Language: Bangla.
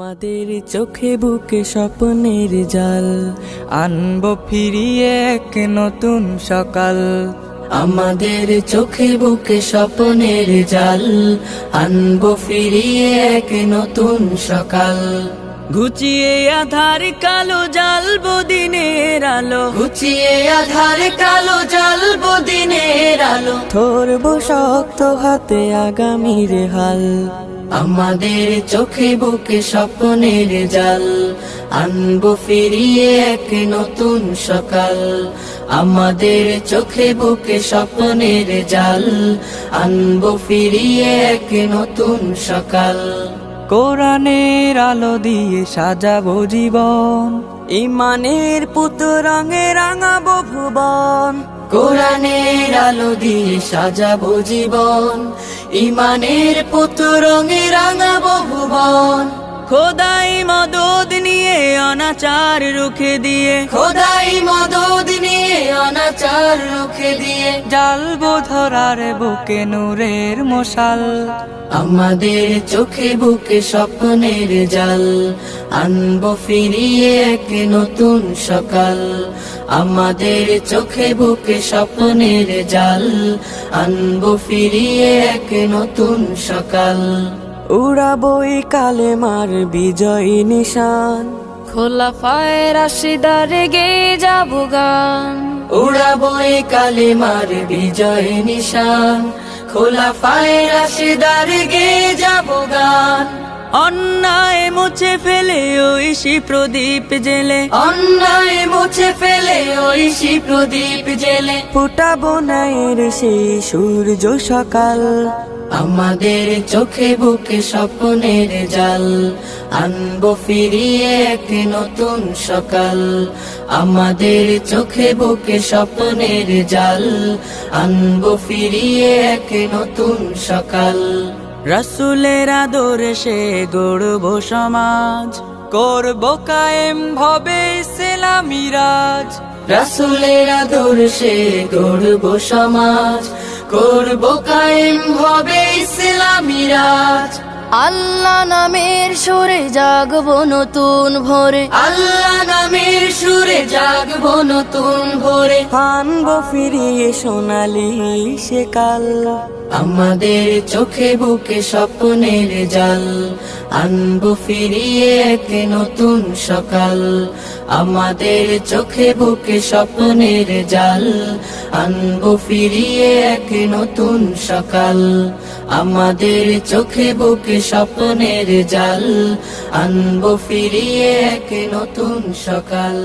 আমাদের চোখে বুকে স্বপ্নের জাল, আনবো ফিরিয়ে এক নতুন সকাল। আমাদের চোখে বুকে স্বপ্নের জাল, আনবো ফিরিয়ে এক নতুন সকাল। ঘুচিয়ে আধার কালো জ্বালবো দিনের আলো, ঘুচিয়ে আধার কালো জ্বালবো দিনের আলো। ধরবো শক্ত হাতে আগামীর হাল। আমাদের চোখে বুকে স্বপ্নের জাল, আনবো ফিরিয়ে এক নতুন সকাল। আমাদের চোখে বুকে স্বপ্নের জাল, আনবো ফিরিয়ে এক নতুন সকাল। কোরআনের আলো দিয়ে সাজাবো জীবন, ইমানের পুত রঙে রাঙাবো ভুবন। কোরআনের আলো দিয়ে সাজাবো জীবন, ইমানের পুত রঙে রাঙাবো ভুবন। খোদাই মদদ নিয়ে অনাচার রুখে দিয়ে, খোদাই মদদ নিয়ে অনাচার রুখে দিয়ে। জ্বালবো ধরার বুকে নূরের মশাল। আমাদের চোখে বুকে স্বপ্নের জাল, আনবো ফিরিয়ে এক নতুন সকাল। আমাদের চোখে বুকে স্বপ্নের জাল, আনবো ফিরিয়ে এক নতুন সকাল। উড়াবো এই কালেমার বিজয় নিশান, খোলাফায়ে রাশিদার গে যাবো গান। উড়াবো এই কালেমার বিজয় নিশান, খোলাফায়ে রাশিদার গে যাবো গান। অন্যায় মুছে ফেলে ঐশী প্রদীপ জেলে, অন্যায় মুছে ফেলে ঐশী প্রদীপ জেলে। ফুটাবো ন্যায়ের সেই সূর্য সকাল। আমাদের চোখে বুকে স্বপ্নের জাল, আনবো ফিরিয়ে এক নতুন সকাল। আমাদের চোখে বুকে স্বপ্নের জাল, আনবো ফিরিয়ে এক নতুন সকাল। রাসূলের আদর্শে গড়বো সমাজ, করবো কায়েম ভবে ইসলামী রাজ। রাসূলের আদর্শে গড়বো সমাজ, করবো কায়েম হবে ইসলামী রাজ। আল্লাহ নামের সুরে জাগবো নতুন ভোরে, আল্লাহ নামের সুরে জাগবো নতুন ভোরে। আনবো ফিরিয়ে সোনালি সে কাল। আমাদের চোখে বুকে স্বপ্নের জাল, আনবো ফিরিয়ে এক নতুন সকাল। আমাদের চোখে বুকে স্বপ্নের জাল, আনবো ফিরিয়ে এক নতুন সকাল। আমাদের চোখে বুকে স্বপ্নের জাল, আনবো ফিরিয়ে এক নতুন সকাল।